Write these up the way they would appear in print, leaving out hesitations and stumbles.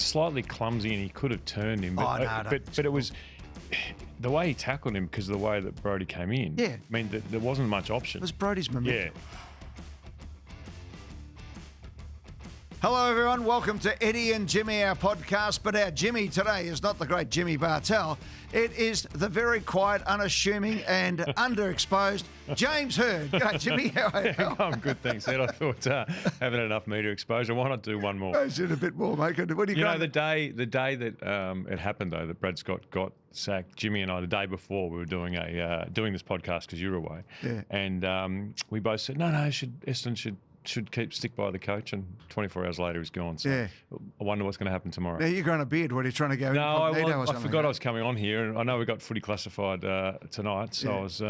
slightly clumsy, and he could have turned him. But, but it was the way he tackled him because of the way that Brodie came in. Yeah. I mean, there wasn't much option. It was Brodie's momentum. Yeah. Hello, everyone. Welcome to Eddie and Jimmy, our podcast. But our Jimmy today is not the great Jimmy Bartel. It is the very quiet, unassuming and underexposed James Hird. G'day, Jimmy. How are you? I'm good, thanks, Ed. I thought having enough media exposure, why not do one more? I said a bit more, mate. What do you know, the day that it happened, though, that Brad Scott got sacked, Jimmy and I, the day before, we were doing this podcast because you were away. Yeah. And we both said, no, Essendon should stick by the coach, and 24 hours later he's gone. So yeah. I wonder what's going to happen tomorrow. Now you're growing a beard. What are you trying to go? No, I forgot I was coming on here, and I know we got footy classified tonight, so I was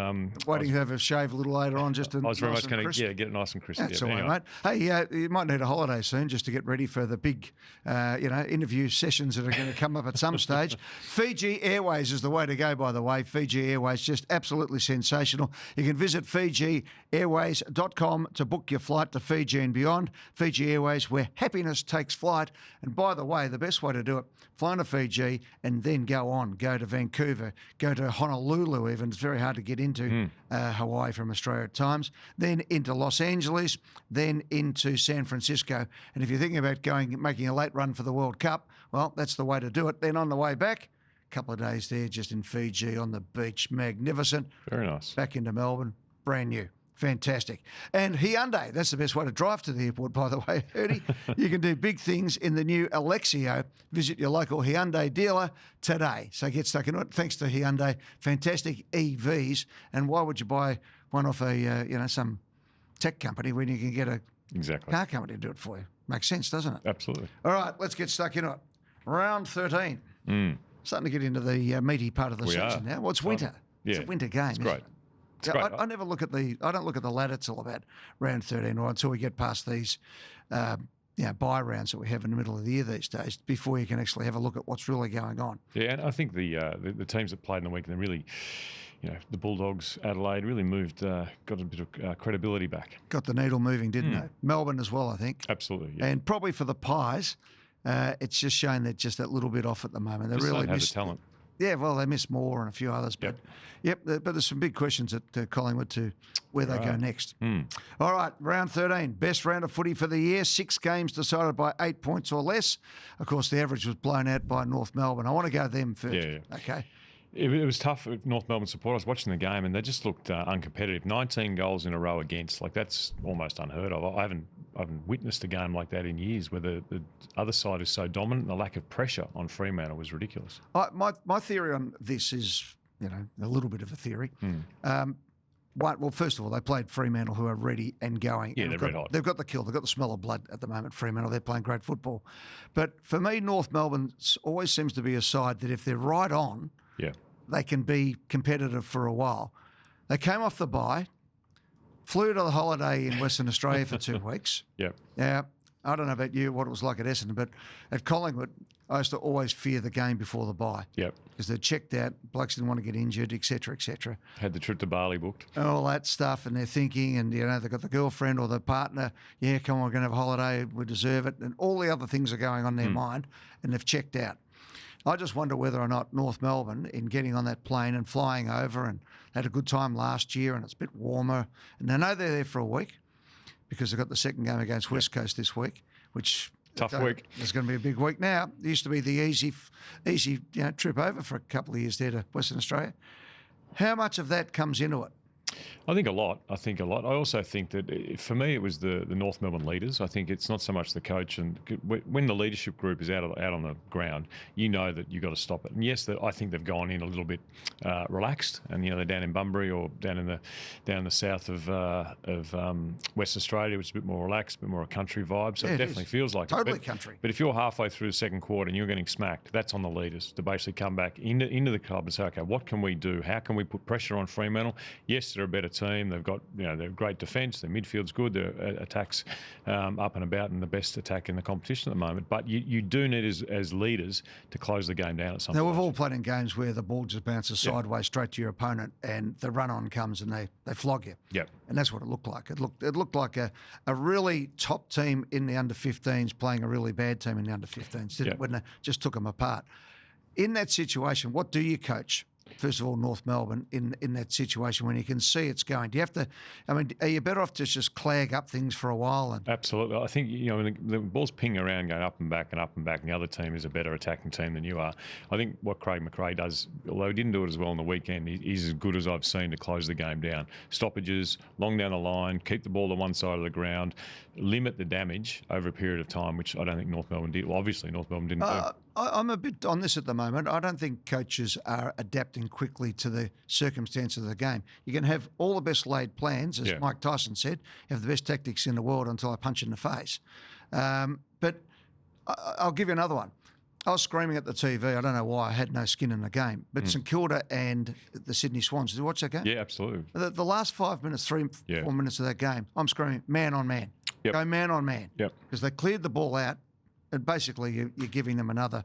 waiting to have a shave a little later on. Just I was very much going to get it nice and crisp. That's all right, mate. Hey, you might need a holiday soon just to get ready for the big, interview sessions that are going to come up at some stage. Fiji Airways is the way to go. By the way, Fiji Airways just absolutely sensational. You can visit FijiAirways.com to book your flight to Fiji and beyond. Fiji Airways, where happiness takes flight. And by the way, the best way to do it, fly to Fiji and then go to Vancouver, go to Honolulu even. It's very hard to get into Hawaii from Australia at times. Then into Los Angeles, then into San Francisco. And if you're thinking about making a late run for the World Cup, well, that's the way to do it. Then on the way back, a couple of days there just in Fiji on the beach. Magnificent. Very nice. Back into Melbourne, brand new. Fantastic. And Hyundai, that's the best way to drive to the airport, by the way, Ernie. You can do big things in the new Alexio. Visit your local Hyundai dealer today. So get stuck into it. Thanks to Hyundai. Fantastic EVs. And why would you buy one off some tech company when you can get a car company to do it for you? Makes sense, doesn't it? Absolutely. All right, let's get stuck into it. Round 13. Starting to get into the meaty part of the season now. Well, it's winter. Yeah. It's a winter game. It's great. I never look at I don't look at the ladder till about round 13 or until we get past these, bye rounds that we have in the middle of the year these days before you can actually have a look at what's really going on. Yeah, and I think the teams that played in the week, and really, the Bulldogs, Adelaide really moved, got a bit of credibility back. Got the needle moving, didn't they? Melbourne as well, I think. Absolutely, yeah. And probably for the Pies, it's just showing they're just that little bit off at the moment. They just really don't have the talent. Yeah, well, they miss Moore and a few others. But but there's some big questions at Collingwood to where they go next. All right, round 13, best round of footy for the year. 6 games decided by 8 points or less. Of course, the average was blown out by North Melbourne. I want to go them first. Yeah. Okay. It was tough for North Melbourne supporters. I was watching the game and they just looked uncompetitive. 19 goals in a row against. That's almost unheard of. I haven't witnessed a game like that in years where the other side is so dominant. The lack of pressure on Fremantle was ridiculous. My theory on this is, a little bit of a theory. Well, first of all, they played Fremantle, who are ready and going. Yeah, they're red hot. They've got the kill. They've got the smell of blood at the moment, Fremantle. They're playing great football. But for me, North Melbourne always seems to be a side that if they're right on, they can be competitive for a while. They came off the bye, flew to the holiday in Western Australia for 2 weeks. Yeah. Now, I don't know about you, what it was like at Essendon, but at Collingwood, I used to always fear the game before the bye. Yep. Because they're checked out, blokes didn't want to get injured, et cetera, et cetera. Had the trip to Bali booked. All that stuff, and they're thinking, and they've got the girlfriend or the partner, come on, we're going to have a holiday, we deserve it, and all the other things are going on in their mind, and they've checked out. I just wonder whether or not North Melbourne, in getting on that plane and flying over, and had a good time last year, and it's a bit warmer, and they know they're there for a week because they've got the second game against West Coast this week, which tough week. It's going to be a big week now. It used to be the easy trip over for a couple of years there to Western Australia. How much of that comes into it? I think a lot. I also think that for me it was the North Melbourne leaders. I think it's not so much the coach. And when the leadership group is out on the ground, that you've got to stop it. And yes, I think they've gone in a little bit relaxed. And they're down in Bunbury or down in the south of West Australia, which is a bit more relaxed, a bit more a country vibe. So it definitely feels like totally country. But if you're halfway through the second quarter and you're getting smacked, that's on the leaders to basically come back into the club and say, okay, what can we do? How can we put pressure on Fremantle? Yes, they're a better team. They've got, they're great defence. Their midfield's good. Their attacks up and about, and the best attack in the competition at the moment. But you do need as leaders to close the game down at some point. Now, we've all played in games where the ball just bounces sideways straight to your opponent, and the run-on comes and they flog you. Yep. And that's what it looked like. It looked like a really top team in the under-15s playing a really bad team in the under-15s, didn't it? When they just took them apart. In that situation, what do you coach? First of all, North Melbourne, in that situation when you can see it's going? Do you have to, are you better off to just clag up things for a while? Absolutely. I think, when the ball's pinging around going up and back, and the other team is a better attacking team than you are. I think what Craig McKay does, although he didn't do it as well on the weekend, he's as good as I've seen to close the game down. Stoppages, long down the line, keep the ball to one side of the ground, limit the damage over a period of time, which I don't think North Melbourne did. Well, obviously North Melbourne didn't do. I'm a bit on this at the moment. I don't think coaches are adapting quickly to the circumstance of the game. You can have all the best laid plans, as Mike Tyson said, have the best tactics in the world until I punch you in the face. But I'll give you another one. I was screaming at the TV. I don't know why. I had no skin in the game. But St Kilda and the Sydney Swans, did you watch that game? Yeah, absolutely. The last 5 minutes, 4 minutes of that game, I'm screaming man on man. Yep. Go man on man. Yep. Because they cleared the ball out. And basically, you're giving them another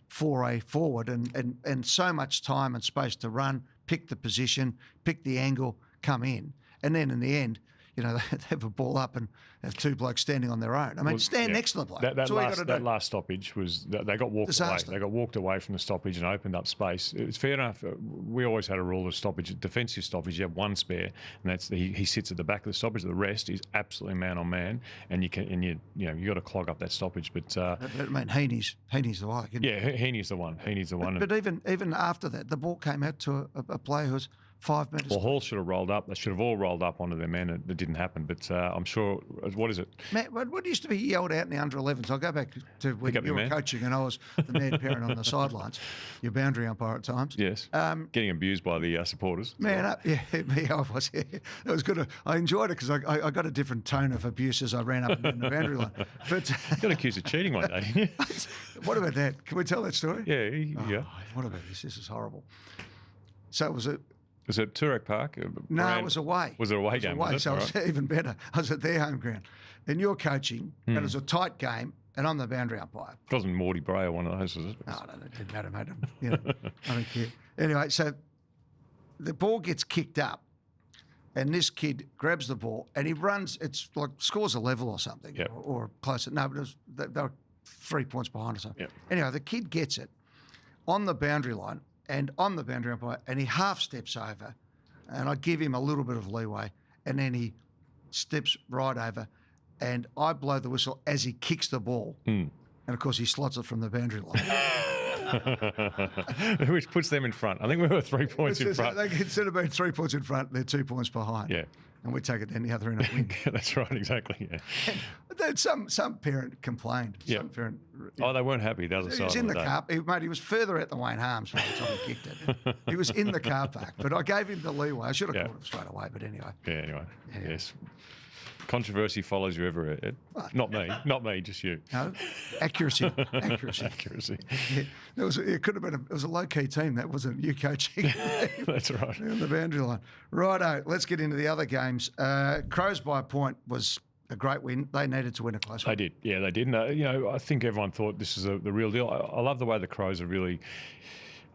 foray forward and so much time and space to run, pick the position, pick the angle, come in. And then in the end, they have a ball up and have two blokes standing on their own. Stand next to the bloke. That last stoppage was they got walked Disaster. away. They got walked away from the stoppage and opened up space. It's fair enough. We always had a rule of stoppage, defensive stoppage. You have one spare, and that's he sits at the back of the stoppage. The rest is absolutely man on man, and you got to clog up that stoppage. But Heaney's the one. Heaney's the one. Heaney's the one. But even after that, the ball came out to a player who was 5 minutes. Well, Hall should have rolled up. They should have all rolled up onto their men. It didn't happen. But I'm sure. What is it? Matt, what used to be yelled out in the under-11s? I'll go back to when you were coaching and I was the mad parent on the sidelines. Your boundary umpire at times. Yes. Getting abused by the supporters. Man up. Yeah, me, I was. Yeah. It was good. I enjoyed it because I got a different tone of abuse as I ran up and down the boundary line. But you got accused of cheating one day, didn't you? What about that? Can we tell that story? Yeah. What about this? This is horrible. So it was a... Was it Turek Park? No, it was away. Was it away game? So it was even better. I was at their home ground. And you're coaching, and it was a tight game, and I'm the boundary umpire. It wasn't Morty Bray or one of those, was it? No, it didn't matter, mate. I don't care. Anyway, so the ball gets kicked up, and this kid grabs the ball, and he runs. It's like scores a level or something, or close. No, but they were 3 points behind or something. Yep. Anyway, the kid gets it on the boundary line, and I'm the boundary umpire, and he half steps over, and I give him a little bit of leeway, and then he steps right over, and I blow the whistle as he kicks the ball, and of course he slots it from the boundary line. Which puts them in front. I think we were 3 points in front. Instead of being 3 points in front, they're 2 points behind. Yeah. And we take it down the other end and win. That's right, exactly. Yeah. And some parent complained. Yeah. Some parent. Oh, they weren't happy. The other side. He was in the car. He was further out the Wayne Harms by the time he kicked it. He was in the car park, but I gave him the leeway. I should have called him straight away, but anyway. Yeah. Anyway. Yes. Controversy follows you everywhere, Ed. Not me, just you. No, accuracy. Yeah. It could have been. It was a low key team. That wasn't you coaching. That's right. On the boundary line. Righto. Let's get into the other games. Crows by a point was a great win. They needed to win a close one. They did. Yeah, they did. And, I think everyone thought this is the real deal. I love the way the Crows are really.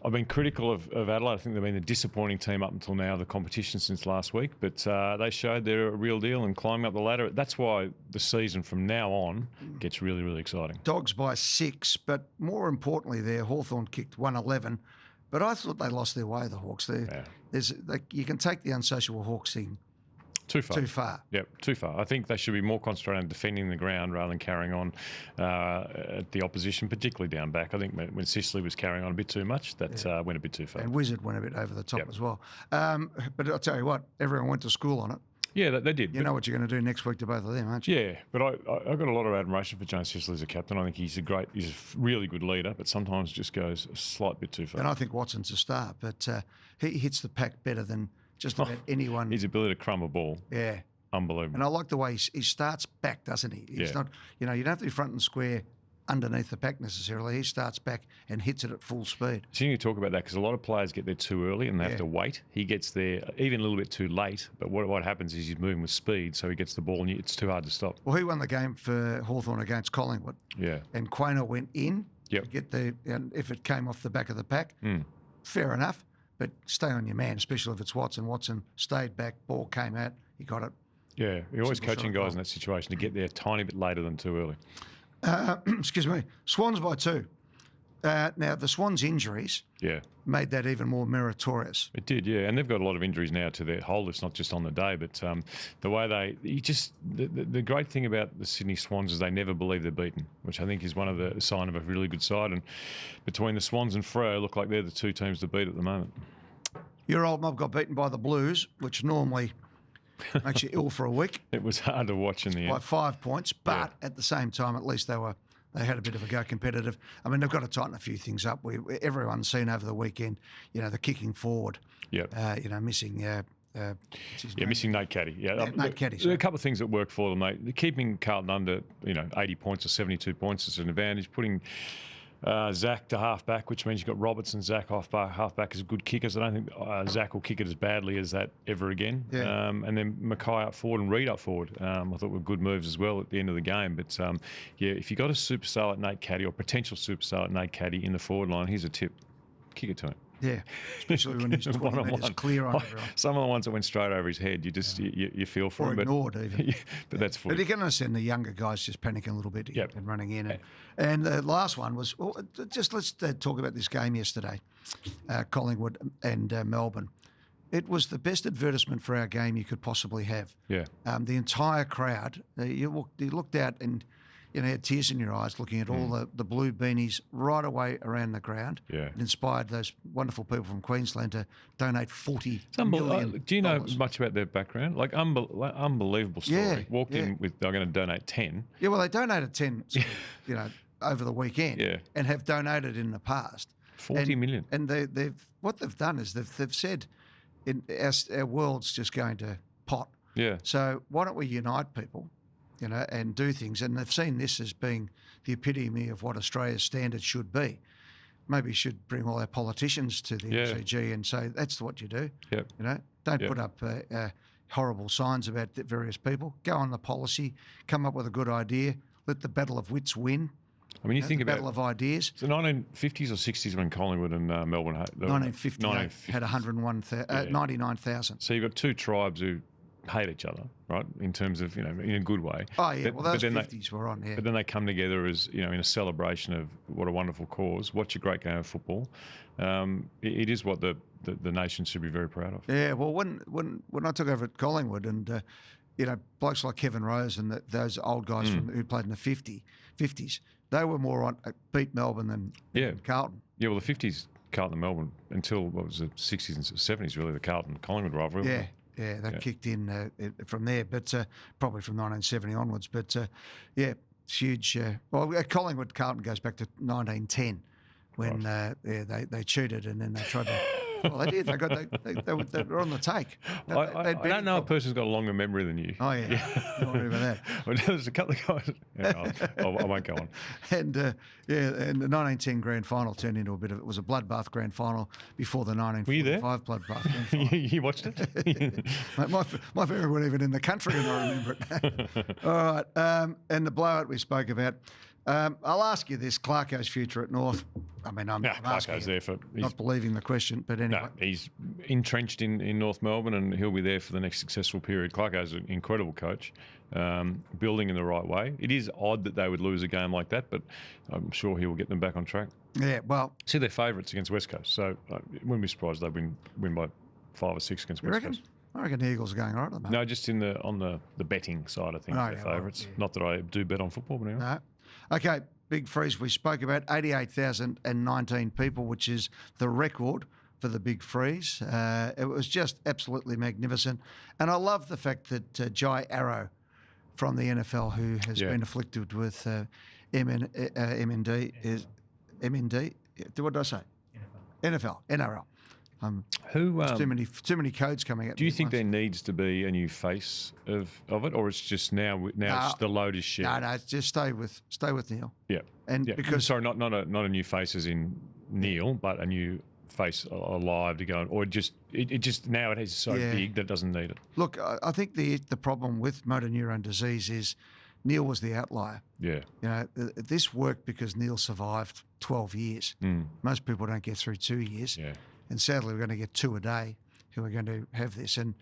I've been critical of Adelaide. I think they've been a disappointing team up until now, the competition since last week. But they showed they're a real deal and climbing up the ladder. That's why the season from now on gets really, really exciting. Dogs by 6, but more importantly there, Hawthorn kicked 111. But I thought they lost their way, the Hawks. You can take the unsociable Hawks thing Too far. Yep, too far. I think they should be more concentrated on defending the ground rather than carrying on at the opposition, particularly down back. I think when Sicily was carrying on a bit too much, that went a bit too far. And Wizard went a bit over the top as well. But I'll tell you what, everyone went to school on it. Yeah, they did. You know what you're going to do next week to both of them, aren't you? Yeah, but I got a lot of admiration for James Sicily as a captain. I think he's a really good leader, but sometimes just goes a slight bit too far. And I think Watson's a star, but he hits the pack better than just about anyone. His ability to crumb a ball. Yeah. Unbelievable. And I like the way he starts back, doesn't he? He's not, you don't have to be front and square underneath the pack necessarily. He starts back and hits it at full speed. So you talk about that because a lot of players get there too early and they have Yeah. to wait. He gets there even a little bit too late, but what happens is he's moving with speed, so he gets the ball and it's too hard to stop. Well, he won the game for Hawthorn against Collingwood. Yeah. And Quaynor went in Yep. to get and if it came off the back of the pack, fair enough, but stay on your man, especially if it's Watson. Watson stayed back, ball came out, he got it. Yeah, you're always Simple coaching shot guys in that situation to get there a tiny bit later than too early. Excuse me. Swans by 2. Now, the Swans' injuries Yeah, made that even more meritorious. it did, yeah. And they've got a lot of injuries now to their whole list, not just on the day, but the way the great thing about the Sydney Swans is they never believe they're beaten, which I think is one of the sign of a really good side. And between the Swans and Freo, look like they're the two teams to beat at the moment. Your old mob got beaten by the Blues, which normally makes you ill for a week, It was hard to watch in the end. by 5 points, but at the same time, at least they had a bit of a go competitive. I mean, they've got to tighten a few things up. Everyone's seen over the weekend, the kicking forward. Yep. Missing. What's his name? Missing Nate Caddy. Yeah, Nate Caddy, There are sorry. a couple of things that work for them, mate. Keeping Carlton under, 80 points or 72 points is an advantage. Putting Zach to half-back, which means you've got Robertson, Zach half-back as good kickers. I don't think Zach will kick it as badly as that ever again. Yeah. And then McKay up forward and Reid up forward. I thought were good moves as well at the end of the game. But, if you've got a superstar like Nate Caddy or potential superstar like Nate Caddy in the forward line, here's a tip. Kick it to him. Yeah, especially when he's 20 metres clear on everyone. Some of the ones that went straight over his head, you feel for Or him. ignored even. But that's But footy. you can understand the younger guys just panicking a little bit Yep. and running in. And the last one was, let's talk about this game yesterday, Collingwood and Melbourne. It was the best advertisement for our game you could possibly have. Yeah. The entire crowd, you looked out and you had tears in your eyes looking at all the blue beanies right away around the ground. Yeah. It inspired those wonderful people from Queensland to donate $40 It's million. Do you know much about their background? Like, unbelievable story. Yeah, Walked in with, they're going to donate 10. Yeah, well, they donated 10, over the weekend, Yeah. and have donated in the past. 40 million. And what they've done is they've said, our world's just going to pot. Yeah. So why don't we unite people, and do things? And they've seen this as being the epitome of what Australia's standards should be. Maybe you should bring all our politicians to the MCG and say, that's what you do. Yep. Don't Yep. put up horrible signs about the various people. Go on the policy, come up with a good idea, let the battle of wits win. I mean, you think the about battle of ideas. the 1950s or 60s when Collingwood and Melbourne had 1950 had 99,000. So you've got two tribes who hate each other, right? In terms of, in a good way. Oh, yeah. Well, those then 50s were on, yeah. But then they come together as, in a celebration of what a wonderful cause. Watch a great game of football. It is what the nation should be very proud of. Yeah, well, when I took over at Collingwood and, blokes like Kevin Rose and those old guys who played in the 50s, they were more on beat Melbourne than Carlton. Yeah, well, the 50s, Carlton and Melbourne, until, what was it, 60s and 70s, really, the Carlton-Collingwood rivalry. Yeah. Yeah, that kicked in from there, but probably from 1970 onwards. But it's huge. Collingwood Carlton goes back to 1910 when they cheated and then they tried to. Well, they did. They were on the take. I don't know a person's got a longer memory than you. Oh yeah, don't worry about that. Well, there's a couple of guys. I won't go on. And and the 1910 grand final turned into it was a bloodbath grand final before the 1945 bloodbath grand final. You watched it? Mate, my family weren't even in the country and I remember it. All right, and the blowout we spoke about. I'll ask you this: Clarko's future at North. I mean, I'm asking Clarko's you, there for. not believing the question, but anyway. No, he's entrenched in North Melbourne and he'll be there for the next successful period. Clarko's an incredible coach, building in the right way. It is odd that they would lose a game like that, but I'm sure he will get them back on track. Yeah, well, See, they're favourites against West Coast, so it wouldn't be surprised they win by 5 or 6 against you West reckon? Coast. I reckon the Eagles are going all right at the moment. No, just on the betting side, I think Oh, they're yeah, well, favourites. yeah. Not that I do bet on football, but anyway. No. Okay, big freeze we spoke about, 88,019 people, which is the record for the big freeze. It was just absolutely magnificent. And I love the fact that Jai Arrow from the NFL, who has been afflicted with MND, is MND? What did I say? NRL. Who? Too many codes coming out. Do you think there needs to be a new face of it, or it's just now it's the load is shared? No, just stay with Neil. Yeah, and because sorry, not a new face as in Neil, but a new face alive to go, or it just now it is so big that it doesn't need it. Look, I think the problem with motor neurone disease is Neil was the outlier. Yeah, this worked because Neil survived 12 years. Most people don't get through 2 years. Yeah. And sadly, we're going to get 2 a day who are going to have this. And,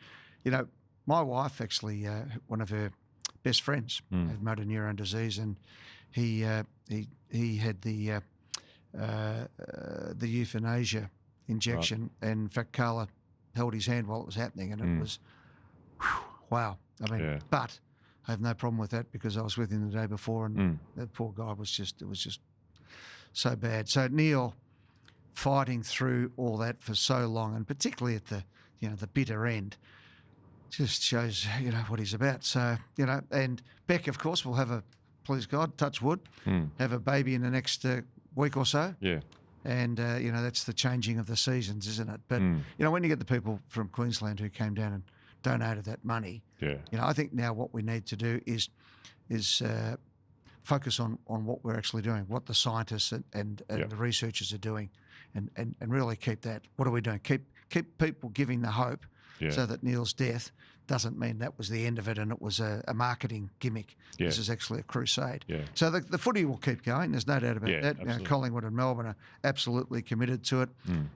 my wife actually, one of her best friends had motor neurone disease, and he had the euthanasia injection. Right. And in fact, Carla held his hand while it was happening, and it was, wow. I mean, but I have no problem with that because I was with him the day before, and that poor guy it was just so bad. So Neil, fighting through all that for so long, and particularly at the the bitter end, just shows what he's about. So and Beck, of course, will have please God, touch wood, have a baby in the next week or so. Yeah. And that's the changing of the seasons, isn't it? But when you get the people from Queensland who came down and donated that money, I think now what we need to do is focus on what we're actually doing, what the scientists and the researchers are doing. And really keep that. What are we doing? Keep people giving the hope so that Neil's death doesn't mean that was the end of it and it was a marketing gimmick. Yeah. This is actually a crusade. Yeah. So the footy will keep going. There's no doubt about that. Collingwood and Melbourne are absolutely committed to it.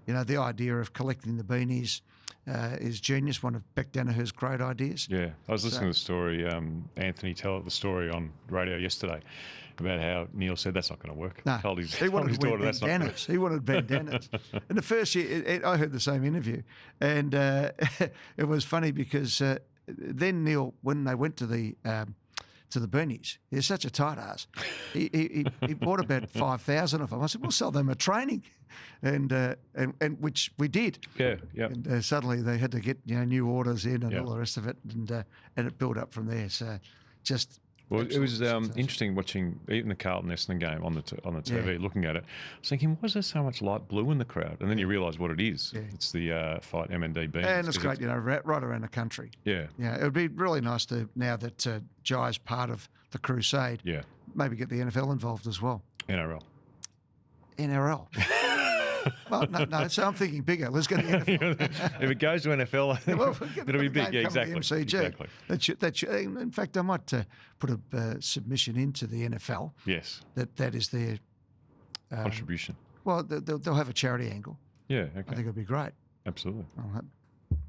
The idea of collecting the beanies is genius, one of Beck Danaher's great ideas. Yeah, I was listening to the story, Anthony tell the story on radio yesterday about how Neil said that's not going to work. No, he wanted his daughter, that's bandanas. He wanted bandanas. And the first year, I heard the same interview, and it was funny because then Neil, when they went to the beanies, he's such a tight ass. He bought about 5,000 of them. I said, we'll sell them at training, and which we did. Yeah. And suddenly they had to get new orders in and all the rest of it, and it built up from there. So just. Well, it was interesting watching even the Carlton-Essendon game on the TV, looking at it. I was thinking, why is there so much light blue in the crowd? And then you realise what it is. Yeah. It's the fight MND beans. And it's great, right around the country. Yeah. Yeah, it would be really nice to, now that Jai's part of the crusade, maybe get the NFL involved as well. NRL. Well, no. So I'm thinking bigger. Let's get the NFL. If it goes to NFL, I think it'll be big. Yeah, exactly. MCG. Exactly. In fact, I might put a submission into the NFL. Yes. That is their contribution. Well, they'll have a charity angle. Yeah. Okay. I think it'll be great. Absolutely.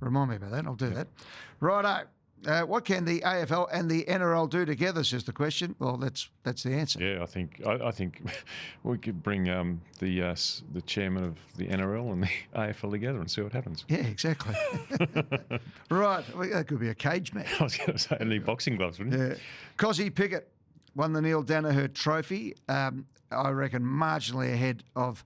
Remind me about that. I'll do that. Righto. What can the AFL and the NRL do together? Is the question. Well, that's the answer. Yeah, I think we could bring the chairman of the NRL and the AFL together and see what happens. Yeah, exactly. Right, that could be a cage match. I was going to say, and need boxing gloves, wouldn't you? Yeah. Cozzy Pickett won the Neil Danaher Trophy. I reckon marginally ahead of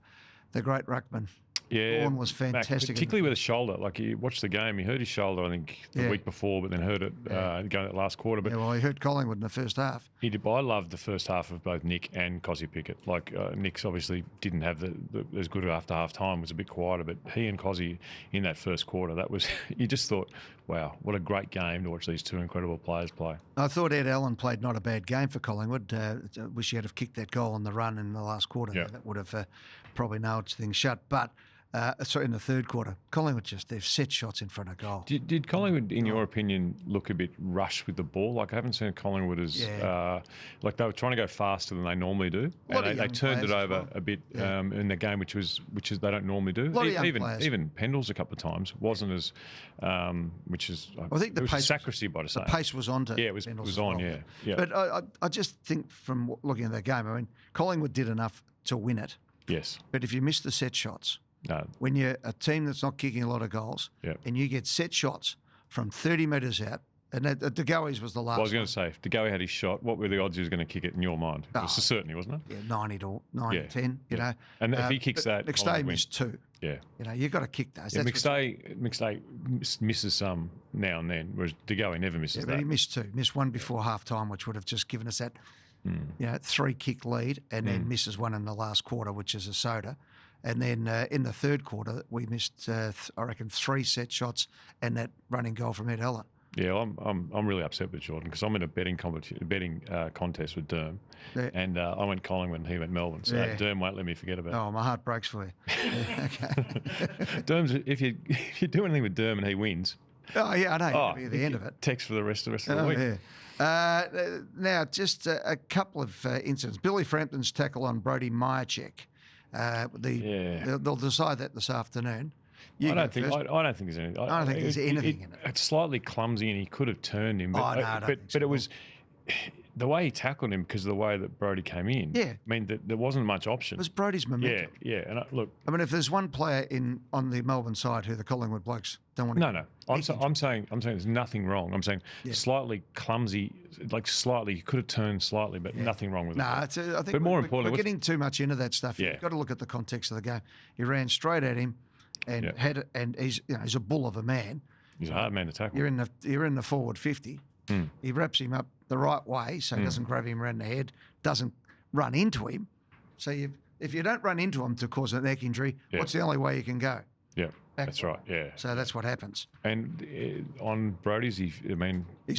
the great ruckman. Yeah, Vaughan was fantastic. Particularly with his shoulder. Like, he watched the game, he hurt his shoulder, I think, the week before, but then hurt it going that last quarter. But he hurt Collingwood in the first half. He did. I loved the first half of both Nick and Cozzy Pickett. Like, Nick's obviously didn't have the as good after half time, was a bit quieter, but he and Cozzy in that first quarter, that was, you just thought, wow, what a great game to watch these two incredible players play. I thought Ed Allen played not a bad game for Collingwood. Wish he had have kicked that goal on the run in the last quarter. Yep. That would have probably nailed things shut. But in the third quarter, Collingwood they've set shots in front of goal. Did Collingwood, in your opinion, look a bit rushed with the ball? Like, I haven't seen Collingwood as like they were trying to go faster than they normally do, and they turned it over a bit in the game, which is they don't normally do. Even Pendles a couple of times wasn't as which is I think the pace sacristy by the same. The pace was on to it was on. Well. Yeah. But I just think from looking at that game, I mean, Collingwood did enough to win it. Yes. But if you miss the set shots. No. When you're a team that's not kicking a lot of goals and you get set shots from 30 metres out, and De Goey's was the last one. I was going to say, if De Goey had his shot, what were the odds he was going to kick it in your mind? It was certainly, wasn't it? Yeah, 90 to 10, you know. And if he kicks that, McKay missed 2. Yeah. You know, you've got to kick those. Yeah, McKay misses some now and then, whereas De Goey never misses that. But he missed 2. Missed one before half-time, which would have just given us that 3-kick lead, and then misses one in the last quarter, which is a soda. And then in the third quarter, we missed, I reckon, 3 set shots and that running goal from Ed Allen. Yeah, I'm really upset with Jordan because I'm in a betting contest with Derm, and I went Collingwood and he went Melbourne. So Derm won't let me forget about it. Oh, my heart breaks for you. Okay. Derm's if you do anything with Derm and he wins. Oh yeah, I know. You'll be at the end of it. Text for the rest of the week. Yeah. Now, just a couple of incidents. Billy Frampton's tackle on Brody Myercheck. They'll decide that this afternoon. I don't think there's anything. I don't think there's anything in it. It's slightly clumsy, and he could have turned him. But it was the way he tackled him because of the way that Brody came in. Yeah, I mean there wasn't much option. It was Brody's momentum. Yeah. And look, I mean, if there's one player on the Melbourne side who the Collingwood blokes don't want to. No. I'm saying there's nothing wrong. I'm saying slightly clumsy, like slightly. You could have turned slightly, but nothing wrong with it. I think but more importantly, we're getting too much into that stuff. You've got to look at the context of the game. He ran straight at him. And he's a bull of a man. He's a hard man to tackle. You're in the forward 50. He wraps him up the right way, so he doesn't grab him around the head, doesn't run into him. So if you don't run into him to cause a neck injury, what's the only way you can go? Yeah, that's right. Yeah. So that's what happens. And on Brody's, he's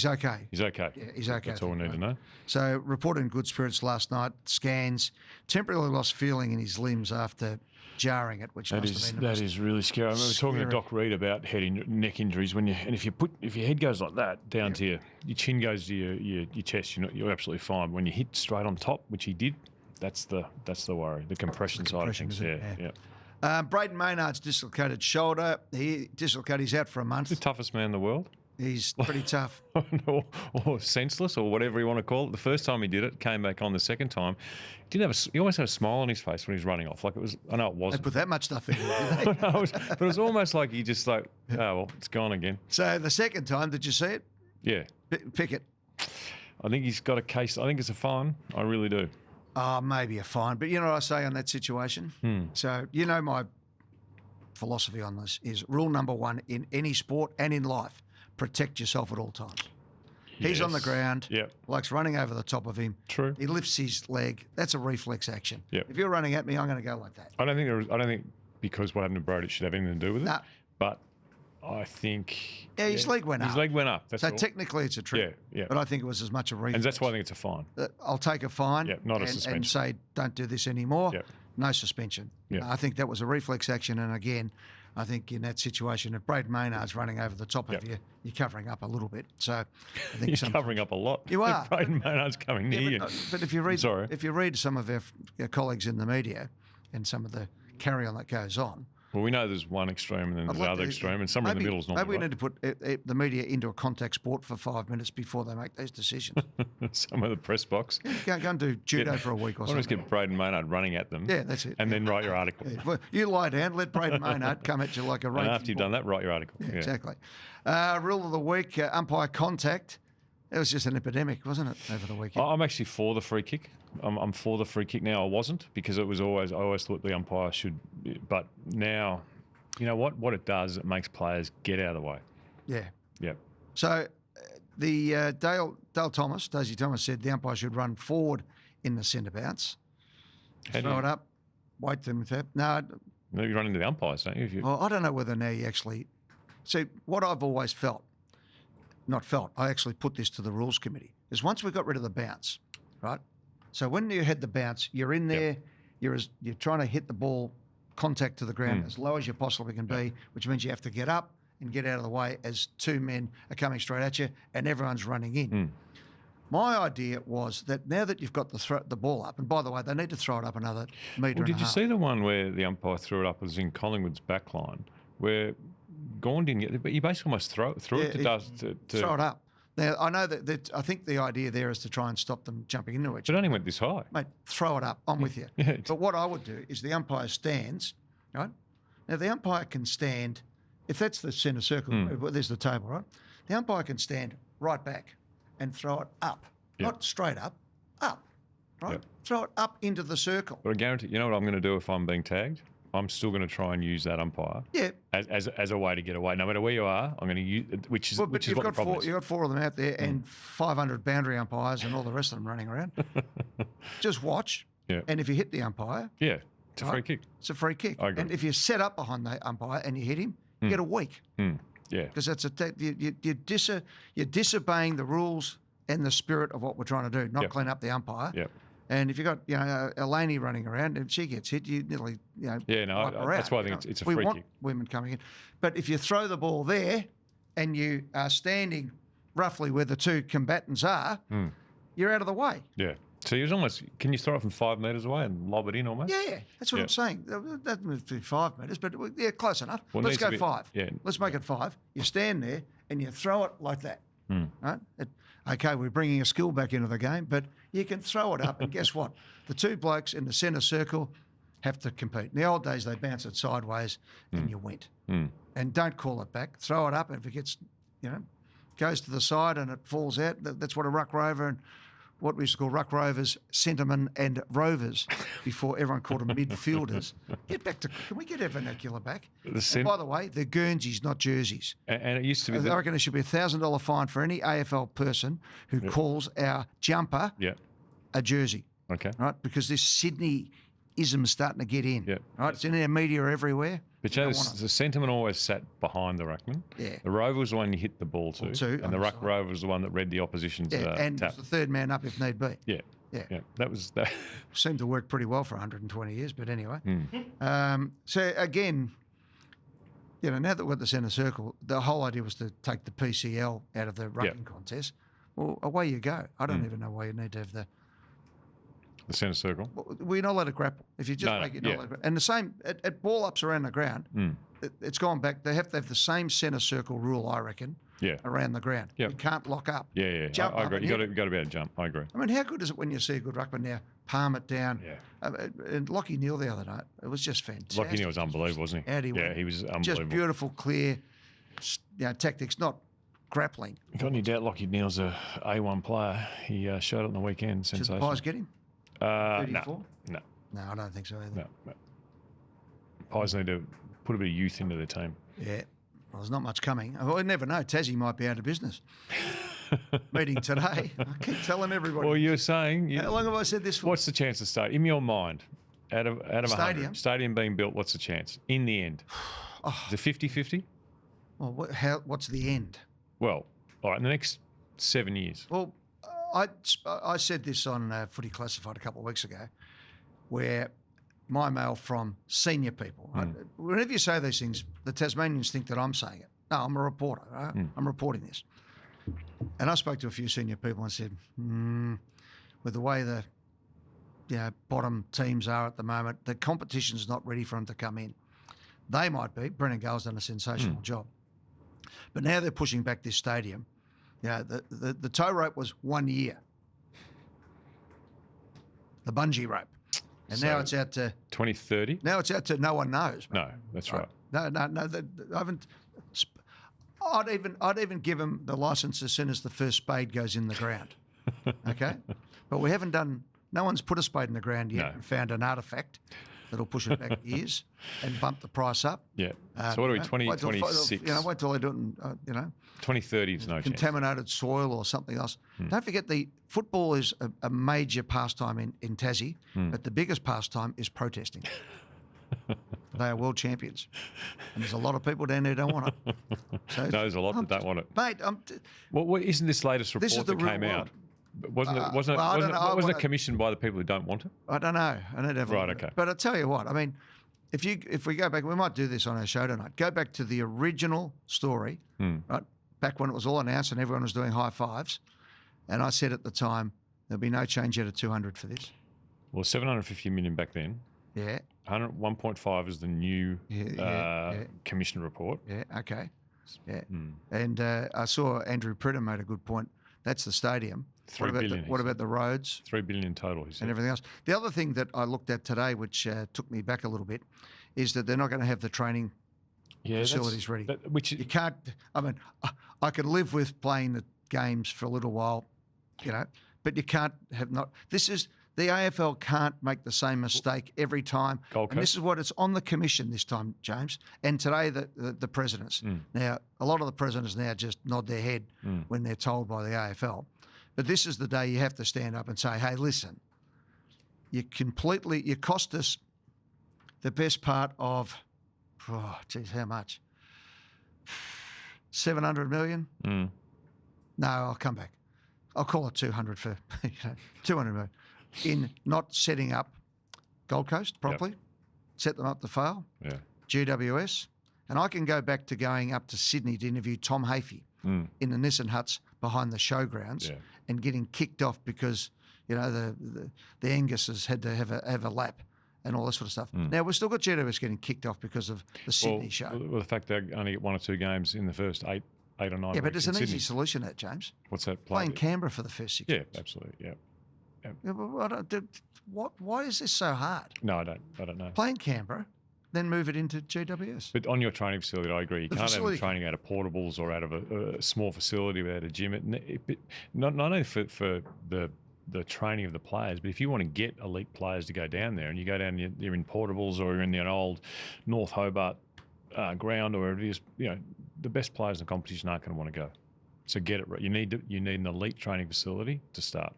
okay. He's okay. Yeah, he's okay. That's all we need to know. So reported in good spirits last night. Scans, temporarily lost feeling in his limbs after jarring it, which that is really scary. I remember talking to Doc Reed about neck injuries if your head goes like that down to your chin goes to your chest, you're absolutely fine. When you hit straight on top, which he did, that's the worry. The compression side of things. Yeah. Braden Maynard's dislocated shoulder. He's out for a month. The toughest man in the world. He's pretty tough. or senseless, or whatever you want to call it. The first time he did it, came back on the second time. He almost had a smile on his face when he was running off. Like it was, I know it wasn't. They put that much stuff in it, did they? But it was almost like he just like, oh, well, it's gone again. So the second time, did you see it? Yeah. Pickett. I think he's got a case. I think it's a fine. I really do. Maybe a fine. But you know what I say on that situation? So my philosophy on this is rule number 1 in any sport and in life. Protect yourself at all times. Yes. He's on the ground. Yep. Blake's running over the top of him. True. He lifts his leg. That's a reflex action. Yep. If you're running at me, I'm going to go like that. I don't think because what happened to Brody should have anything to do with it. No. But I think his leg went up. His leg went up. That's so technically it's a trip. Yeah. But I think it was as much a reflex. And that's why I think it's a fine. I'll take a fine. Yeah, not a suspension. And say don't do this anymore. Yeah. No suspension. Yeah. I think that was a reflex action, and again, I think in that situation, if Braden Maynard's running over the top of you, you're covering up a little bit. So I think you're covering up a lot. You are. If Braden Maynard's coming near you. But if you read some of our colleagues in the media and some of the carry-on that goes on. Well, we know there's one extreme and then there's the other extreme, and somewhere in the middle is not. Maybe we need to put the media into a contact sport for 5 minutes before they make those decisions. Some of the press box. Go and do judo for a week or something. Just get Braden Maynard running at them. Yeah, that's it. And then write your article. Yeah. Well, you lie down, let Braden Maynard come at you like a raging And after you've done that, write your article. Yeah. Exactly. Rule of the week, umpire contact. It was just an epidemic, wasn't it, over the weekend? I'm actually for the free kick. I'm for the free kick now. I wasn't because I always thought the umpire should, but now... You know what it does? It makes players get out of the way. Yeah. Yep. So the Tassie Thomas said the umpire should run forward in the centre bounce. Throw it up, wait them to tap. No, you run into the umpires, don't you? Well, I don't know whether now you actually... See, what I've always I actually put this to the rules committee, is once we got rid of the bounce, right? So when you had the bounce, you're in there, you're trying to hit the ball contact to the ground as low as you possibly can be, which means you have to get up and get out of the way as 2 men are coming straight at you and everyone's running in. My idea was that now that you've got the ball up, and by the way, they need to throw it up another metre and a half. Did you see the one where the umpire threw it up was in Collingwood's back line, where Gawn didn't get it, but he basically almost threw it to throw it up. Now, I know that I think the idea there is to try and stop them jumping into each other. It only went this high. Mate, throw it up. I'm with you. Yeah. But what I would do is the umpire stands, right? Now, the umpire can stand, if that's the centre circle, there's the table, right? The umpire can stand right back and throw it up. Not straight up, right? Yep. Throw it up into the circle. But I guarantee, you know what I'm going to do if I'm being tagged? I'm still going to try and use that umpire as a way to get away. No matter where you are, I'm going to use, which is what the problem is. You've got 4 of them out there and 500 boundary umpires and all the rest of them running around. Just watch. Yeah. And if you hit the umpire, It's a free kick. It's a free kick. I agree. And if you set up behind the umpire and you hit him, you get a week. Yeah. Because that's you're disobeying the rules and the spirit of what we're trying to do, not clean up the umpire. Yep. And if you've got Eleni running around and she gets hit, you nearly Yeah, no, wipe her that's out, why I think it's a free we want kick. women coming in, but if you throw the ball there and you are standing roughly where the two combatants are, you're out of the way. Yeah. So he was almost. Can you throw it from 5 metres away and lob it in almost? Yeah, that's what I'm saying. That would be 5 metres, but yeah, close enough. Well, Let's go 5. Yeah. Let's make it 5. You stand there and you throw it like that. Right? Okay, we're bringing a skill back into the game, but you can throw it up, and guess what? The two blokes in the centre circle have to compete. In the old days, they bounce it sideways and you went. And don't call it back. Throw it up, and if it gets, goes to the side and it falls out, that's what a ruck rover and what we used to call ruck rovers, centremen and rovers before everyone called them midfielders. Get back to, can we get our vernacular back? And by the way, they're Guernseys, not jerseys. And it used to be. I reckon there should be a $1,000 fine for any AFL person who calls our jumper a jersey. Okay. Right? Because this Sydney-ism is starting to get in. Yeah. Right? It's in our media everywhere. But the centreman always sat behind the ruckman. Yeah. The rover was the one you hit the ball to. And the ruck side. rover was the one that read the opposition's and tap. was the third man up if need be. Yeah. That was that. Seemed to work pretty well for 120 years, but anyway. So again, now that we're at the centre circle, the whole idea was to take the PCL out of the rucking contest. Well, away you go. I don't even know why you need to have the centre circle. We're not allowed to grapple. If you just make it, not allowed to grapple. And the same at ball ups around the ground, it's gone back. They have to have the same centre circle rule, I reckon. Around the ground. You can't lock up. Jump I agree. You got to be able to jump. I agree. I mean, how good is it when you see a good ruckman now palm it down? And Lockie Neal the other night, it was just fantastic. Lockie Neal was unbelievable, wasn't he? He was unbelievable. Just beautiful, clear, tactics, not grappling. You got any doubt Lockie Neal's a A1 player? He showed it on the weekend. Sensation. Should the Pies get him? 34? No, I don't think so either. No. Pies need to put a bit of youth into their team. Yeah. Well, there's not much coming. I never know. Tassie might be out of business. Meeting today. I keep telling everybody. Well, you're saying... How long have I said this for? What's the chance to start? In your mind, out of 100, stadium being built, what's the chance? In the end? Is it 50-50? Well, what's the end? Well, all right, in the next 7 years. Well, I said this on Footy Classified a couple of weeks ago, where my mail from senior people. Right? Whenever you say these things, the Tasmanians think that I'm saying it. No, I'm a reporter. Right? I'm reporting this. And I spoke to a few senior people and said, with the way the bottom teams are at the moment, the competition's not ready for them to come in. They might be. Brendan Gale's done a sensational job. But now they're pushing back this stadium. The tow rope was 1 year. The bungee rope. And now it's out to 2030. Now it's out to no one knows. No, that's right. No. I haven't. I'd even give them the license as soon as the first spade goes in the ground. Okay, but we haven't done. No one's put a spade in the ground yet and found an artefact that'll push it back years and bump the price up. Yeah. So what are we? 2026. Wait till they do it. 2030 is no chance. Contaminated soil or something else. Don't forget the football is a major pastime in Tassie, but the biggest pastime is protesting. They are world champions, and there's a lot of people down there who don't want it. So, no, there's a lot that don't want it. Mate, well, isn't this latest report that came out? Wasn't it commissioned by the people who don't want it? I don't know. I don't have right. Okay. But I tell you what, I mean, if we go back, we might do this on our show tonight. Go back to the original story, right? Back when it was all announced and everyone was doing high fives, and I said at the time there'll be no change out of 200 for this. Well, 750 million back then. Yeah. 1.5 is the new commission report. Yeah. Okay. Yeah. And I saw Andrew Pritter made a good point. That's the stadium. $3 billion. What about the roads? $3 billion total, he said. And everything else. The other thing that I looked at today, which took me back a little bit, is that they're not going to have the training facilities ready. You can't. I mean, I can live with playing the games for a little while, but you can't have not. This is. The AFL can't make the same mistake every time. And this is what it's on the commission this time, James. And today, the presidents. Now, a lot of the presidents now just nod their head when they're told by the AFL. But this is the day you have to stand up and say, hey, listen, you cost us the best part of, oh, geez, how much? 700 million? Mm. No, I'll come back. I'll call it 200 for 200 million in not setting up Gold Coast properly, set them up to fail. Yeah. GWS, and I can go back to going up to Sydney to interview Tom Hafey in the Nissan huts behind the showgrounds and getting kicked off because the Anguses had to have a lap and all that sort of stuff. Now we've still got GWS getting kicked off because of the Sydney show. Well, the fact they only get 1 or 2 games in the first eight or 9. Yeah, but there's an Sydney. easy solution to that, James. What's that? Playing Canberra for the first 6 Yeah, weeks. absolutely. Yeah. Yeah, but why is this so hard? No, I don't know. Playing Canberra, then move it into GWS. But on your training facility, I agree. You can't facility. have training out of portables or out of a small facility without a gym. Not only for the training of the players, but if you want to get elite players to go down there and you go down, you're in portables or you're in the old North Hobart ground or wherever it is, the best players in the competition aren't going to want to go. So get it right. You need an elite training facility to start.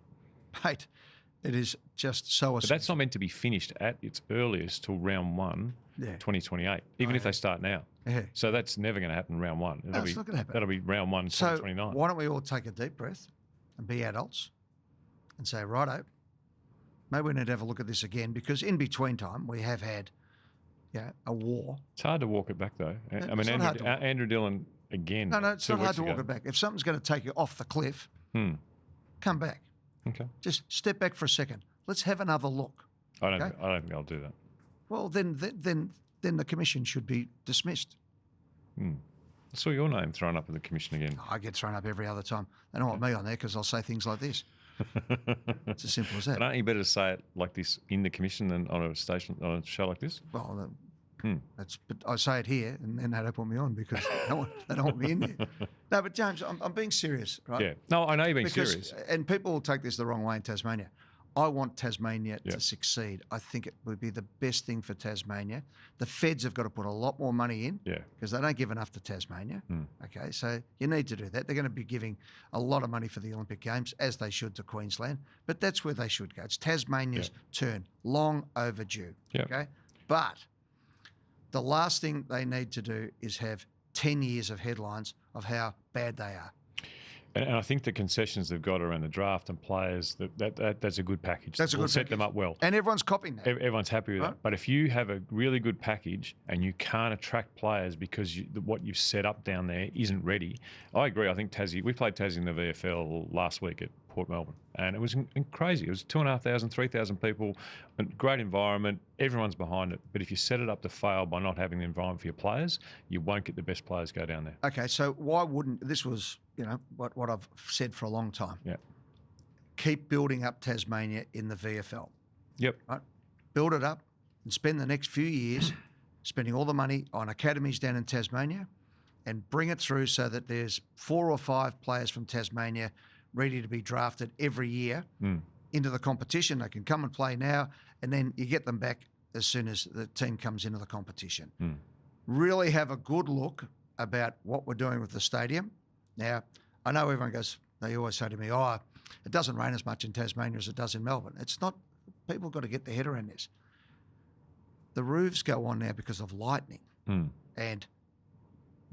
Mate, it is just so But that's not meant to be finished at its earliest till round 1, 2028, even if they start now. Yeah. So that's never going to happen round 1. No, it's not going to happen. That'll be round 1, So 2029. why don't we all take a deep breath and be adults and say, righto, maybe we need to have a look at this again because in between time we have had a war. It's hard to walk it back though. I mean, Andrew Dillon again. No, it's 2 not hard weeks to walk ago. it back. If something's going to take you off the cliff, come back. Okay. Just step back for a second. Let's have another look. I don't think I'll do that. Well, then the commission should be dismissed. I saw your name thrown up in the commission again. I get thrown up every other time. They don't want me on there because I'll say things like this. It's as simple as that. But aren't you better to say it like this in the commission than on a show like this? Well, but I say it here, and then they don't put me on because they don't want me in there. No, but James, I'm being serious, right? Yeah. No, I know you're being serious. And people will take this the wrong way in Tasmania. I want Tasmania to succeed. I think it would be the best thing for Tasmania. The feds have got to put a lot more money in because they don't give enough to Tasmania. Okay, so you need to do that. They're going to be giving a lot of money for the Olympic Games, as they should to Queensland, but that's where they should go. It's Tasmania's turn, long overdue. Okay, but the last thing they need to do is have 10 years of headlines of how bad they are. And I think the concessions they've got around the draft and players, that's a good package. That's a good set package. them up well. And everyone's copying that. Everyone's happy with that. But if you have a really good package and you can't attract players because what you've set up down there isn't ready, I agree. I think we played Tassie in the VFL last week at Port Melbourne, and it was crazy. It was 2,500, 3,000 people, a great environment. Everyone's behind it. But if you set it up to fail by not having the environment for your players, you won't get the best players go down there. Okay, so why wouldn't this was what I've said for a long time. Yeah. Keep building up Tasmania in the VFL. Yep. Right? Build it up and spend the next few years spending all the money on academies down in Tasmania and bring it through so that there's 4 or 5 players from Tasmania ready to be drafted every year into the competition. They can come and play now, and then you get them back as soon as the team comes into the competition. Really have a good look about what we're doing with the stadium. Now, I know everyone they always say to me, it doesn't rain as much in Tasmania as it does in Melbourne. It's not, people got to get their head around this. The roofs go on now because of lightning and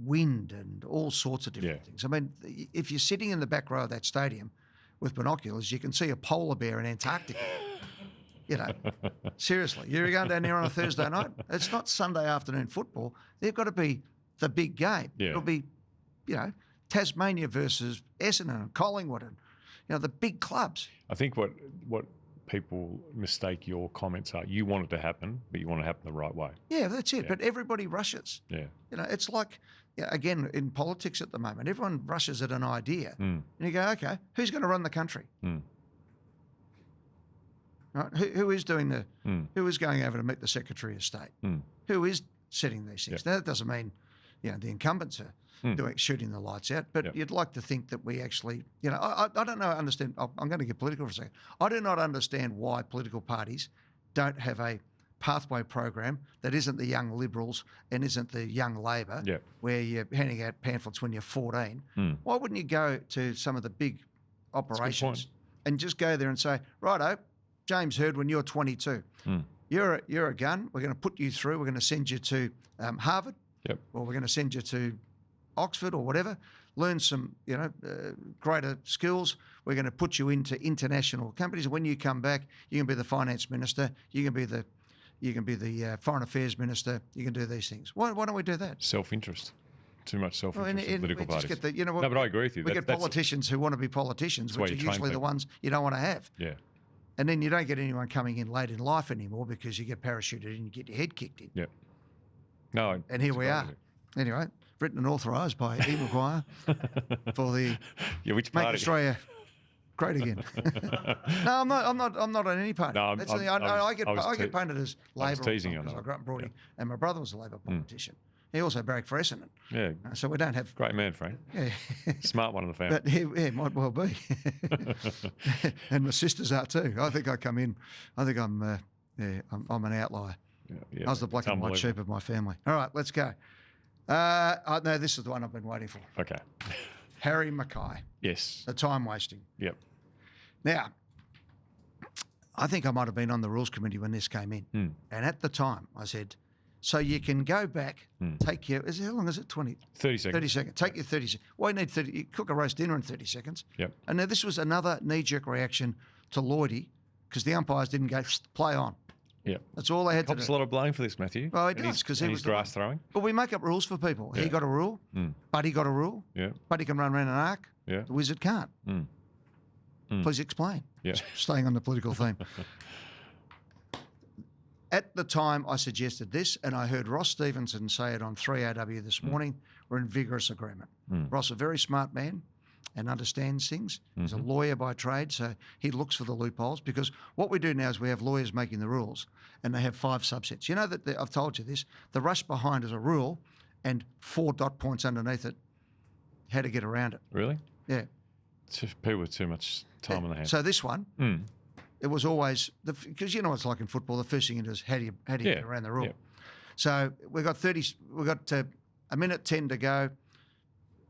wind and all sorts of different things. I mean, if you're sitting in the back row of that stadium with binoculars, you can see a polar bear in Antarctica. Seriously, you're going down there on a Thursday night. It's not Sunday afternoon football. They've got to be the big game. Yeah. It'll be, Tasmania versus Essendon and Collingwood and, the big clubs. I think what people mistake your comments are, you want it to happen, but you want it to happen the right way. Yeah, that's it. Yeah. But everybody rushes. Yeah. It's like, again, in politics at the moment, everyone rushes at an idea. And you go, okay, who's going to run the country? Right? Who is doing who is going over to meet the Secretary of State? Who is setting these things? Now, that doesn't mean, the incumbents are shooting the lights out, but you'd like to think that we actually, I don't know, understand, I'm going to get political for a second. I do not understand why political parties don't have a pathway program that isn't the young Liberals and isn't the young Labor, where you're handing out pamphlets when you're 14. Why wouldn't you go to some of the big operations and just go there and say, righto, James Hird, when you're 22, you're a gun. We're going to put you through. We're going to send you to Harvard, Yep. or we're going to send you to Oxford or whatever. Learn some, greater skills. We're going to put you into international companies. And when you come back, you can be the finance minister. You can be the foreign affairs minister. You can do these things. Why don't we do that? Self-interest. Too much self-interest Well, in political we just parties. get the, No, but I agree with you. We get politicians who want to be politicians, which why are you train usually the people. ones you don't want to have. Yeah. And then you don't get anyone coming in late in life anymore because you get parachuted in and you get your head kicked in. Yeah. No. And here we are. Anyway, written and authorised by Eddie McGuire for the which Make party? Australia Great Again. No, I'm not on any party. No, I get painted as Labor. I was teasing you on because I that. grew up in Broadie, and my brother was a Labor politician. He also barracked for Essendon. Yeah. So we don't have. Great man, Frank. Yeah. Smart one in the family. But he might well be. And my sisters are too. I think I come in. I think I'm an outlier. Yeah, I was the black and white sheep of my family. All right, let's go. No, this is the one I've been waiting for. Okay. Harry McKay. Yes. The time wasting. Yep. Now, I think I might have been on the rules committee when this came in. And at the time, I said, so you can go back, take your, how long is it? 30 seconds. 30 seconds. Take your 30 seconds. Why you need 30? You cook a roast dinner in 30 seconds. Yep. And now this was another knee-jerk reaction to Lloydie because the umpires didn't go, play on. Yep. That's all they had to Cops do. a lot of blame for this, Matthew. Well, he does because he was the grass throwing. But we make up rules for people. Yeah. He got a rule. Buddy got a rule. Yeah. Buddy can run around an arc. Yeah. The wizard can't. Please explain. Yeah. Staying on the political theme. At the time, I suggested this, and I heard Ross Stevenson say it on 3AW this morning. We're in vigorous agreement. Ross, a very smart man and understands things. He's a lawyer by trade, so he looks for the loopholes because what we do now is we have lawyers making the rules and they have 5 subsets. You know that I've told you this. The rush behind is a rule and 4 dot points underneath it, how to get around it. Really? Yeah. It's just people with too much time on their hands. So this one, it was always, because you know what it's like in football, the first thing you do is how do you get around the rule? Yeah. So we've got a minute 10 to go.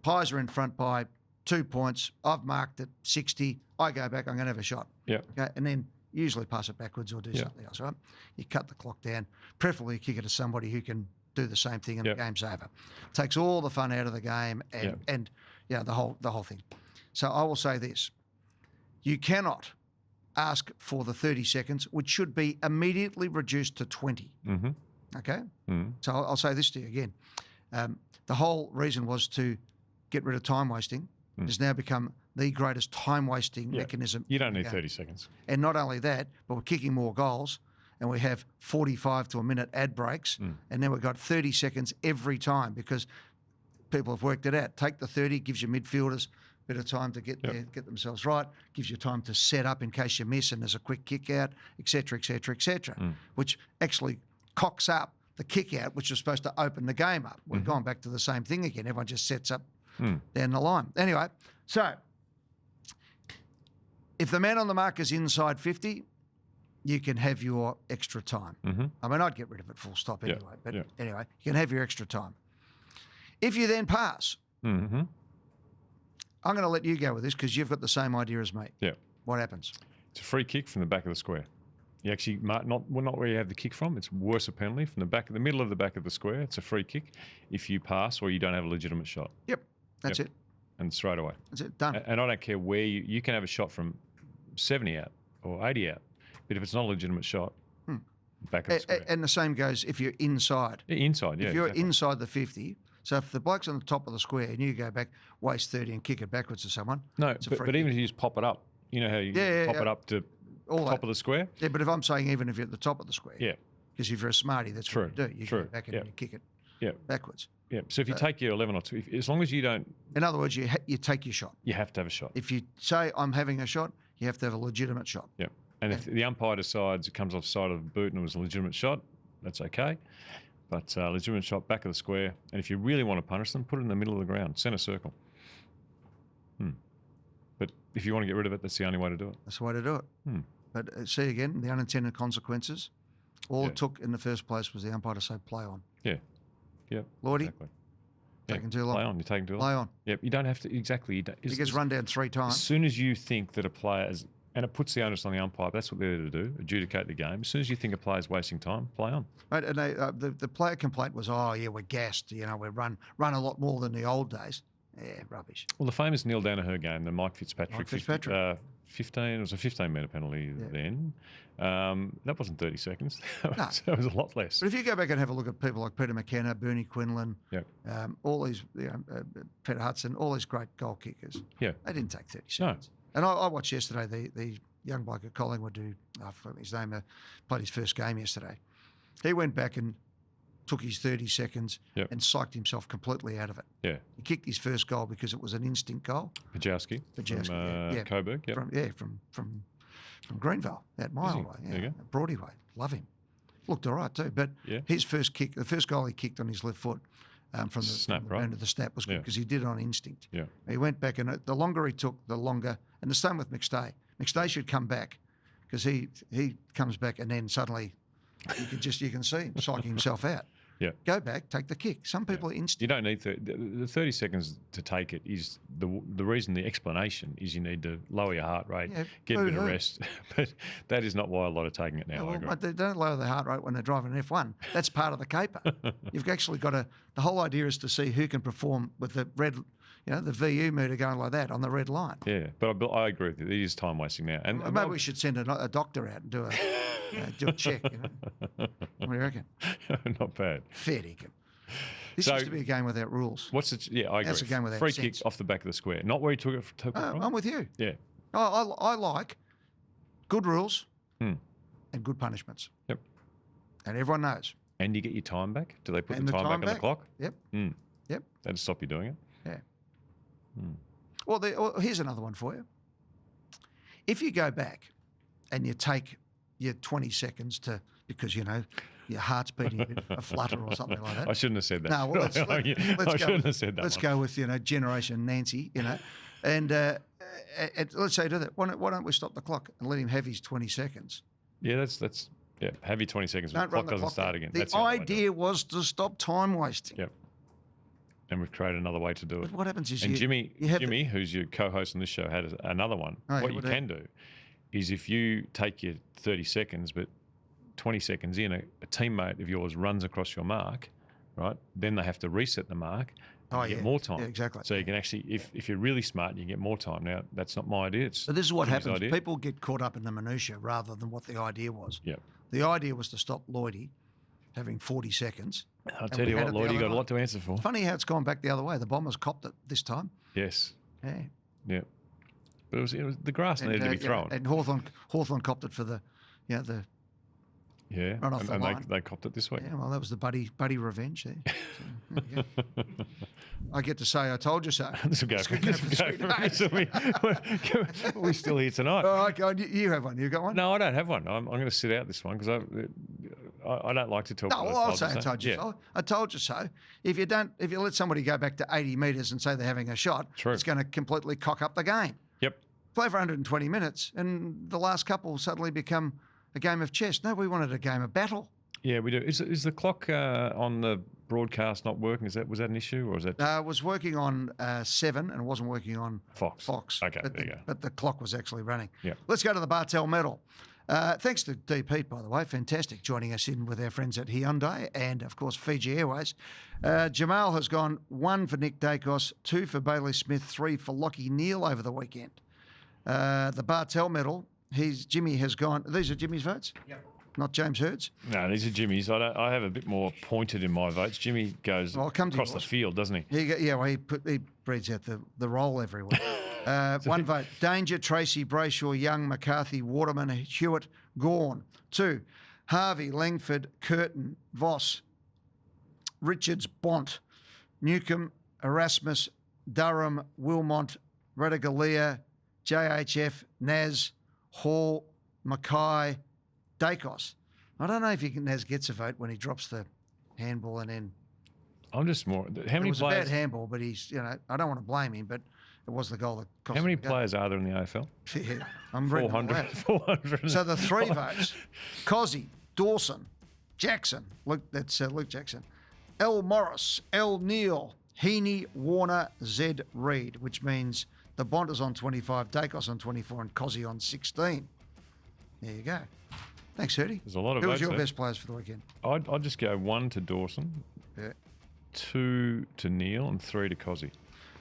Pies are in front by 2 points. I've marked it 60. I go back. I'm going to have a shot. Yeah. Okay, and then usually pass it backwards or do something else. Right? You cut the clock down. Preferably you kick it to somebody who can do the same thing, and the game's over. Takes all the fun out of the game and the whole thing. So I will say this: you cannot ask for the 30 seconds, which should be immediately reduced to 20. Okay. So I'll say this to you again: the whole reason was to get rid of time wasting. Has now become the greatest time-wasting mechanism. You don't need 30 seconds. And not only that, but we're kicking more goals, and we have 45 to a minute ad breaks, and then we've got 30 seconds every time because people have worked it out. Take the 30, gives your midfielders a bit of time to get there, get themselves right, gives you time to set up in case you miss and there's a quick kick out, et cetera, which actually cocks up the kick out, which is supposed to open the game up. We've gone back to the same thing again. Everyone just sets up down the line. Anyway, so if the man on the mark is inside 50, you can have your extra time. I mean, I'd get rid of it full stop anyway. But anyway, you can have your extra time. If you then pass, I'm going to let you go with this because you've got the same idea as me. Yeah. What happens? It's a free kick from the back of the square. You actually not where you have the kick from. It's worse a penalty from the middle of the back of the square. It's a free kick if you pass or you don't have a legitimate shot. Yep, that's it. And straight away. That's it. Done. And I don't care where you can have a shot from 70 out or 80 out, but if it's not a legitimate shot, back of the square. And the same goes if you're inside. Inside, yeah. If you're inside the 50. So if the bloke's on the top of the square and you go back, waste 30 and kick it backwards to someone. No, but even if you just pop it up, you know how you pop it up to top of the square? Yeah, but if I'm saying even if you're at the top of the square. Yeah. Because if you're a smarty, that's what you do. You go back and you kick it backwards. Yeah. So if you take your 11 or 2, as long as you don't... In other words, you take your shot. You have to have a shot. If you say, I'm having a shot, you have to have a legitimate shot. Yeah. And if the umpire decides it comes off the side of the boot and it was a legitimate shot, that's okay. But legitimate shot, back of the square. And if you really want to punish them, put it in the middle of the ground, centre circle. But if you want to get rid of it, that's the only way to do it. That's the way to do it. But see again, the unintended consequences. All it took in the first place was the umpire to say play on. Yeah. Yeah. Lloydie, exactly. taking too long. Play on. You're taking too long. Play on. Yep. You don't have to exactly. He gets run down 3 times. As soon as you think that a player is And it puts the onus on the umpire. That's what they're there to do, adjudicate the game. As soon as you think a player's wasting time, play on. Right, and the player complaint was, oh, yeah, we're gassed. You know, we run a lot more than the old days. Yeah, rubbish. Well, the famous Neil Danaher game, the Mike Fitzpatrick. Mike Fitzpatrick. 15, it was a 15-metre penalty then. That wasn't 30 seconds. No. It was a lot less. But if you go back and have a look at people like Peter McKenna, Bernie Quinlan, Yep. all these, Peter Hudson, all these great goal kickers, Yeah. they didn't take 30 seconds. No. And I watched yesterday the young bloke at Collingwood who, I forgot his name, played his first game yesterday. He went back and took his 30 seconds Yep. and psyched himself completely out of it. Yeah. He kicked his first goal because it was an instinct goal. Pajowski from Coburg. Yep. From Greenville, that mile way. There you go. Broady way. Love him. Looked all right too. But his first kick, the first goal he kicked on his left foot from the snap, from the right? end of the snap was good because he did it on instinct. Yeah. He went back and the longer he took, the longer. And the same with McStay. McStay should come back because he comes back and then suddenly you can see him psyching himself out. Yeah. Go back, take the kick. Some people are instinct. You don't need the 30 seconds to take it is the reason, the explanation is you need to lower your heart rate, get a bit of rest. But that is not why a lot are taking it now. But they don't lower their heart rate when they're driving an F1. That's part of the caper. You've actually got the whole idea is to see who can perform with the red, the VU meter going like that on the red line. Yeah, but I agree with you. It is time wasting now. And maybe we should send a doctor out and do a check. What do you reckon? Not bad. Fair dinkum. This used to be a game without rules. What's it? Yeah, I agree. That's a game without free sense. kick off the back of the square, not where he took it from. I'm with you. Yeah. I like good rules and good punishments. Yep. And everyone knows. And you get your time back. Do they put And the time back on the clock? Yep. Yep. That'll stop you doing it. Yeah. Well, here's another one for you. If you go back and you take your 20 seconds because your heart's beating a bit a flutter or something like that. I shouldn't have said that. No, well, let's let's go with Generation Nancy, and let's say to that. Why don't we stop the clock and let him have his 20 seconds? Yeah, that's have your 20 seconds. But the clock doesn't start again. The idea was to stop time wasting. Yep. And we've created another way to do it. But what happens is Jimmy, who's your co-host on this show, had another one. What you can do is if you take your 30 seconds, but 20 seconds in, a teammate of yours runs across your mark, right? Then they have to reset the mark and get more time. Yeah, exactly. So you can actually, if you're really smart, you can get more time. Now, that's not my idea. But this is what happens. People get caught up in the minutiae rather than what the idea was. Yeah. The idea was to stop Lloydie having 40 seconds. I'll tell you what, Lloydie, you got a lot to answer for. Funny how it's gone back the other way. The Bombers copped it this time. Yes. Yeah. Yeah. But it was the grass needed to be thrown. And Hawthorn copped it for the run off the line. They copped it this week. Yeah, well, that was the buddy revenge there. So, I get to say, I told you so. This will go for We're still here tonight. All right, go on. You have one. You got one? No, I don't have one. I'm going to sit out this one because I don't like to talk. No, well, I'll say I told you so. I told you so. If you let somebody go back to 80 metres and say they're having a shot, it's going to completely cock up the game. Yep. Play for 120 minutes, and the last couple suddenly become a game of chess. No, we wanted a game of battle. Yeah, we do. Is the clock on the broadcast not working? Was that an issue, or is that? It was working on 7 and it wasn't working on Fox. Okay, there you go. But the clock was actually running. Yeah. Let's go to the Bartel Medal. Thanks to D. Pete, by the way. Fantastic joining us in with our friends at Hyundai and, of course, Fiji Airways. Jamal has gone 1 for Nick Dacos, 2 for Bailey Smith, 3 for Lockie Neal over the weekend. The Bartel Medal, Jimmy has gone. These are Jimmy's votes? Yep. Not James Hurd's? No, these are Jimmy's. I have a bit more pointed in my votes. Jimmy goes across the field, doesn't he? He breeds out the roll everywhere. 1 vote, Danger, Tracy, Brayshaw, Young, McCarthy, Waterman, Hewitt, Gawn. 2, Harvey, Langford, Curtin, Voss, Richards, Bont, Newcomb, Erasmus, Durham, Wilmont, Radigalia, JHF, Naz, Hall, McKay, Dacos. I don't know if Naz gets a vote when he drops the handball and then. I'm just more. How many it was players? a bad handball, but I don't want to blame him, but it was the goal that cost How many him the players are there in the AFL? Yeah, I'm reading 400. 400. So the 3 votes: Cozzy, Dawson, Jackson. That's Luke Jackson. L. Morris, L. Neal, Heaney, Warner, Z. Reid, which means The Bondas on 25, Dacos on 24, and Cozzy on 16. There you go. Thanks, Ernie. There's a lot of Who was votes your there. best players for the weekend? I'd just go 1 to Dawson, Yeah. 2 to Neil, and 3 to Cozzy.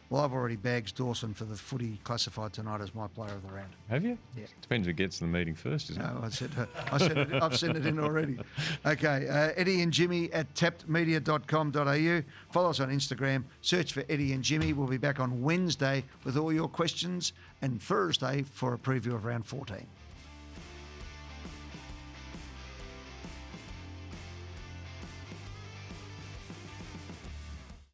Well, I've already bagged Dawson for the footy classified tonight as my player of the round. Have you? Yeah. Depends who gets to the meeting first, isn't it? No, I've sent it in already. Okay, Eddie and Jimmy at tappedmedia.com.au. Follow us on Instagram. Search for Eddie and Jimmy. We'll be back on Wednesday with all your questions and Thursday for a preview of round 14.